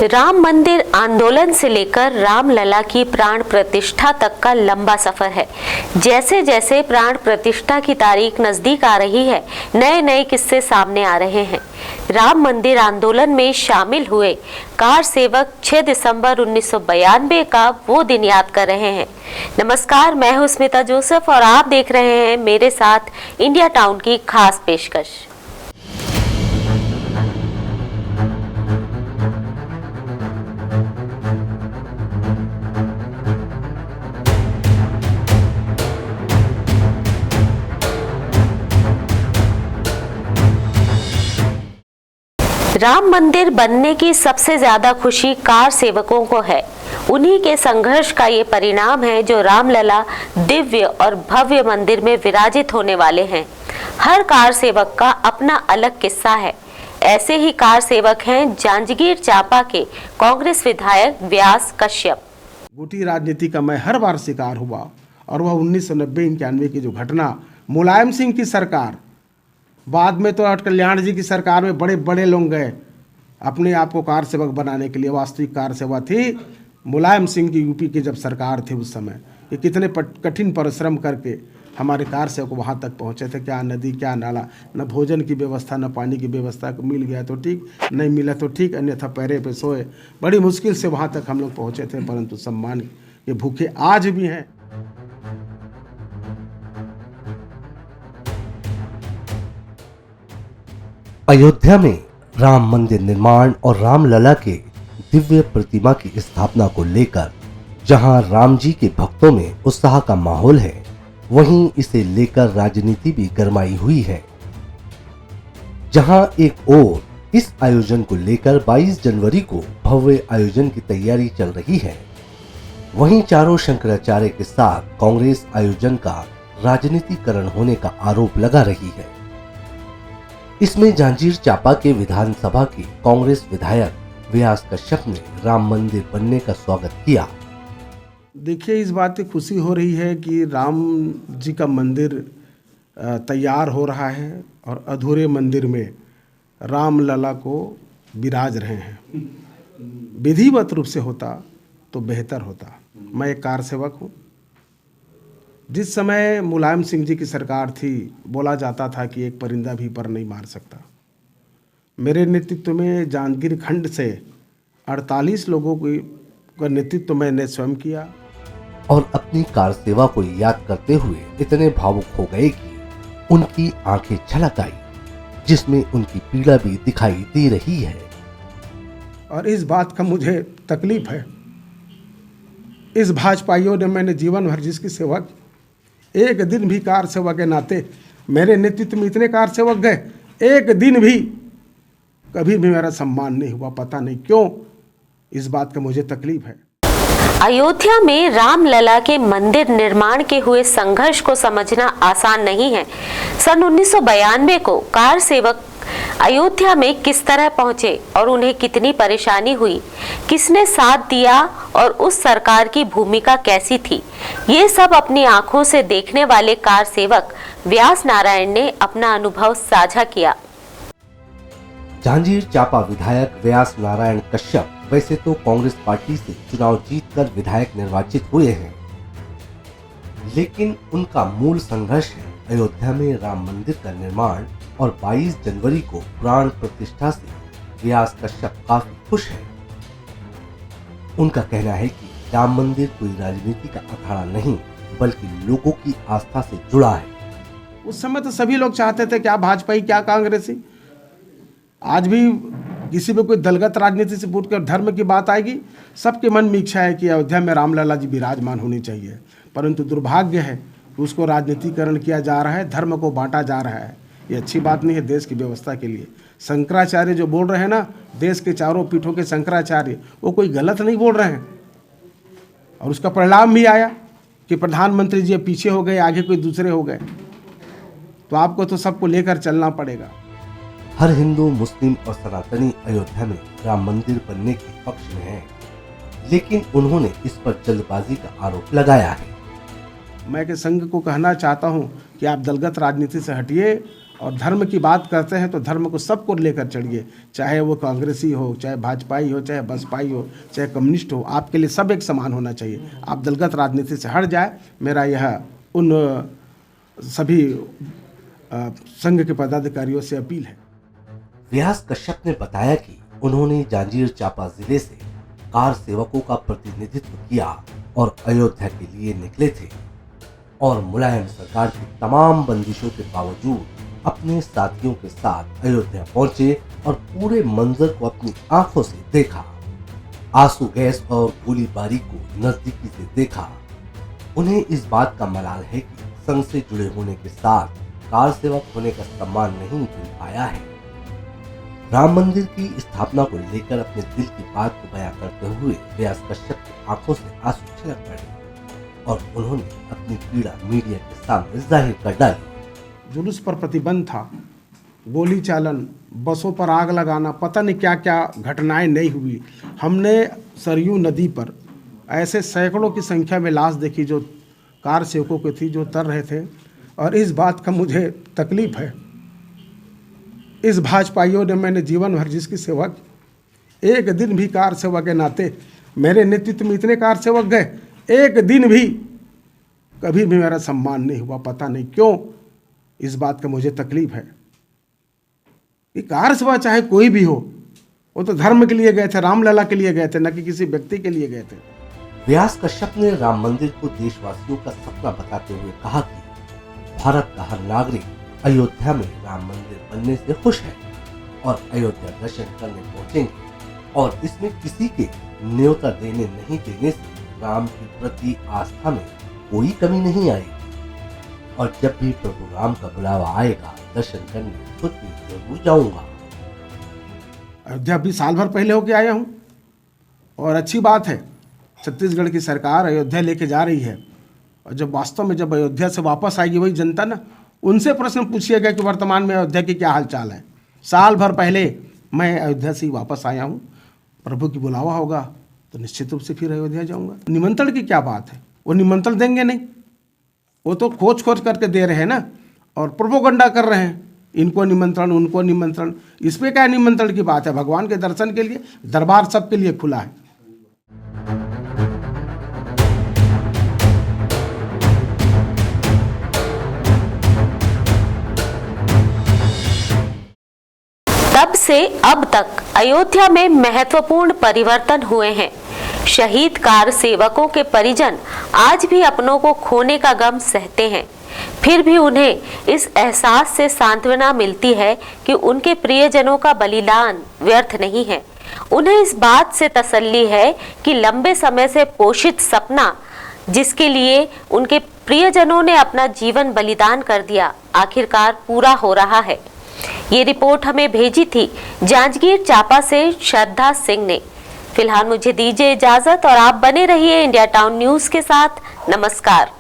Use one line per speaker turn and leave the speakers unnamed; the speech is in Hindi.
राम मंदिर आंदोलन से लेकर रामलला की प्राण प्रतिष्ठा तक का लंबा सफर है। जैसे जैसे प्राण प्रतिष्ठा की तारीख नजदीक आ रही है, नए नए किस्से सामने आ रहे हैं। राम मंदिर आंदोलन में शामिल हुए कार सेवक 6 दिसंबर 1992 का वो दिन याद कर रहे हैं। नमस्कार, मैं हूं स्मिता जोसेफ और आप देख रहे हैं मेरे साथ इंडिया टाउन की खास पेशकश। राम मंदिर बनने की सबसे ज्यादा खुशी कार सेवकों को है। उन्हीं के संघर्ष का ये परिणाम है जो रामलला दिव्य और भव्य मंदिर में विराजित होने वाले हैं। हर कार सेवक का अपना अलग किस्सा है। ऐसे ही कार सेवक हैं जांजगीर चांपा के कांग्रेस विधायक व्यास कश्यप।
गोटी राजनीति का मैं हर बार शिकार हुआ और वह 1990-91 की जो घटना, मुलायम सिंह की सरकार, बाद में तो कल्याण जी की सरकार में बड़े बड़े लोग गए अपने आप को कार सेवक बनाने के लिए। वास्तविक कार सेवा थी मुलायम सिंह की यूपी की जब सरकार थी उस समय। ये कितने कठिन परिश्रम करके हमारे कार सेवक वहाँ तक पहुँचे थे। क्या नदी, क्या नाला, न भोजन की व्यवस्था, न पानी की व्यवस्था। मिल गया तो ठीक, नहीं मिला तो ठीक, अन्यथा पैरे पे सोए। बड़ी मुश्किल से वहाँ तक हम लोग पहुँचे थे, परंतु सम्मान के भूखे आज भी हैं।
अयोध्या में राम मंदिर निर्माण और रामलला के दिव्य प्रतिमा की स्थापना को लेकर जहां राम जी के भक्तों में उत्साह का माहौल है, वहीं इसे लेकर राजनीति भी गरमाई हुई है। जहां एक ओर इस आयोजन को लेकर 22 जनवरी को भव्य आयोजन की तैयारी चल रही है, वहीं चारों शंकराचार्य के साथ कांग्रेस आयोजन का राजनीतिकरण होने का आरोप लगा रही है। इसमें जांजगीर चांपा के विधानसभा के कांग्रेस विधायक व्यास कश्यप ने राम मंदिर बनने का स्वागत किया।
देखिए, इस बात की खुशी हो रही है कि राम जी का मंदिर तैयार हो रहा है और अधूरे मंदिर में रामलला को विराज रहे हैं। विधिवत रूप से होता तो बेहतर होता। मैं एक कार सेवक हूँ। जिस समय मुलायम सिंह जी की सरकार थी, बोला जाता था कि एक परिंदा भी पर नहीं मार सकता। मेरे नेतृत्व में जांजगीर खंड से 48 लोगों का नेतृत्व मैंने स्वयं किया।
और अपनी कार सेवा को याद करते हुए इतने भावुक हो गए कि उनकी आंखें छलक आई, जिसमें उनकी पीड़ा भी दिखाई दे रही है।
और इस बात का मुझे तकलीफ है। इस भाजपाइयों ने मैंने जीवन भर जिसकी सेवा की, एक दिन भी कार सेवा के नाते मेरे नेतृत्व में इतने कार सेवक गए, एक दिन भी कभी भी मेरा सम्मान नहीं हुआ। पता नहीं क्यों, इस बात का मुझे तकलीफ है।
अयोध्या में रामलला के मंदिर निर्माण के हुए संघर्ष को समझना आसान नहीं है। सन 1992 को कार सेवक अयोध्या में किस तरह पहुंचे और उन्हें कितनी परेशानी हुई, किसने साथ दिया और उस सरकार की भूमिका कैसी थी, ये सब अपनी आंखों से देखने वाले कार सेवक व्यास नारायण ने अपना अनुभव साझा किया।
जांजगीर चांपा विधायक व्यास नारायण कश्यप वैसे तो कांग्रेस पार्टी से चुनाव जीतकर विधायक निर्वाचित हुए हैं, लेकिन उनका मूल संघर्ष है अयोध्या में राम मंदिर का निर्माण। और 22 जनवरी को प्राण प्रतिष्ठा से व्यास कश्यप काफी खुश हैं। उनका कहना है कि राम मंदिर कोई राजनीति का अखाड़ा नहीं, बल्कि लोगों की आस्था से जुड़ा है।
उस समय तो सभी लोग चाहते थे, क्या भाजपाई क्या कांग्रेसी। आज भी किसी में कोई दलगत राजनीति से फूट कर धर्म की बात आएगी, सबके मन में इच्छा है कि अयोध्या में रामलला जी विराजमान होनी चाहिए। परंतु दुर्भाग्य है कि उसको राजनीतिकरण किया जा रहा है, धर्म को बांटा जा रहा है। ये अच्छी बात नहीं है देश की व्यवस्था के लिए। शंकराचार्य जो बोल रहे हैं ना, देश के चारों पीठों के शंकराचार्य, वो कोई गलत नहीं बोल रहे हैं। और उसका परिणाम भी आया कि प्रधानमंत्री जी पीछे हो गए, आगे कोई दूसरे हो गए। तो आपको तो सबको लेकर चलना पड़ेगा।
हर हिंदू, मुस्लिम और सनातनी अयोध्या में राम मंदिर बनने के पक्ष में है, लेकिन उन्होंने इस पर जल्दबाजी का आरोप लगाया है।
मैं के संघ को कहना चाहता हूं कि आप दलगत राजनीति से हटिए और धर्म की बात करते हैं तो धर्म को सबको लेकर चढ़िए, चाहे वो कांग्रेसी हो, चाहे भाजपाई हो, चाहे बसपाई हो, चाहे कम्युनिस्ट हो, आपके लिए सब एक समान होना चाहिए। आप दलगत राजनीति से हट जाए, मेरा यह उन सभी संघ के पदाधिकारियों से अपील है।
व्यास कश्यप ने बताया कि उन्होंने जांजगीर चांपा जिले से कार सेवकों का प्रतिनिधित्व किया और अयोध्या के लिए निकले थे और मुलायम सरकार की तमाम बंदिशों के बावजूद अपने साथियों के साथ अयोध्या पहुंचे और पूरे मंजर को अपनी आंखों से देखा। आंसू गैस और गोलीबारी को नजदीकी से देखा। उन्हें इस बात का मलाल है कि संघ से जुड़े होने के साथ कार सेवक होने का सम्मान नहीं मिल पाया है। राम मंदिर की स्थापना को लेकर अपने दिल की बात को बयां करते हुए व्यास कश्यप की आंखों से आंसू छलक पड़े और उन्होंने अपनी पीड़ा मीडिया के सामने जाहिर कर डाली।
जुलूस पर प्रतिबंध था, गोली चालन, बसों पर आग लगाना, पता नहीं क्या क्या घटनाएं नहीं हुई। हमने सरयू नदी पर ऐसे सैकड़ों की संख्या में लाश देखी जो कार सेवकों की थी, जो तर रहे थे। और इस बात का मुझे तकलीफ है, इस भाजपाइयों ने मैंने जीवन भर जिसकी सेवा की, एक दिन भी कार सेवा के नाते मेरे नेतृत्व में इतने कार सेवक गए, एक दिन भी कभी भी मेरा सम्मान नहीं हुआ। पता नहीं क्यों, इस बात का मुझे तकलीफ है कि कार सेवा चाहे कोई भी हो, वो तो धर्म के लिए गए थे, रामलला के लिए गए थे, न कि किसी व्यक्ति के लिए गए थे।
व्यास कश्यप ने राम मंदिर को देशवासियों का सपना बताते हुए कहा कि भारत का हर नागरिक अयोध्या में राम मंदिर बनने से खुश है और अयोध्या दर्शन करने पहुंचेंगे और इसमें किसी के न्योता देने नहीं देने से राम के प्रति आस्था में कोई कमी नहीं आएगी और जब भी प्रभु राम का बुलावा आएगा दर्शन करने खुद भी जरूर जाऊंगा।
अयोध्या भी साल भर पहले होके आया हूँ और अच्छी बात है, छत्तीसगढ़ की सरकार अयोध्या लेके जा रही है। और जब वास्तव में जब अयोध्या से वापस आएगी वही जनता ना, उनसे प्रश्न पूछिएगा कि वर्तमान में अयोध्या की क्या हालचाल है। साल भर पहले मैं अयोध्या से ही वापस आया हूँ, प्रभु की बुलावा होगा तो निश्चित रूप से फिर अयोध्या जाऊँगा। निमंत्रण की क्या बात है, वो निमंत्रण देंगे नहीं, वो तो खोज करके दे रहे हैं ना और प्रोपोगंडा कर रहे हैं, इनको निमंत्रण उनको निमंत्रण। इस पे क्या निमंत्रण की बात है, भगवान के दर्शन के लिए दरबार सबके लिए खुला है।
तब से अब तक अयोध्या में महत्वपूर्ण परिवर्तन हुए हैं। शहीद कार सेवकों के परिजन आज भी अपनों को खोने का गम सहते हैं, फिर भी उन्हें इस एहसास से सांत्वना मिलती है कि उनके प्रियजनों का बलिदान व्यर्थ नहीं है। उन्हें इस बात से तसल्ली है कि लंबे समय से पोषित सपना, जिसके लिए उनके प्रियजनों ने अपना जीवन बलिदान कर दिया, आखिरकार पूरा हो रहा है। ये रिपोर्ट हमें भेजी थी जांजगीर चांपा से श्रद्धा सिंह ने। फिलहाल मुझे दीजिए इजाजत और आप बने रहिए इंडिया टाउन न्यूज के साथ। नमस्कार।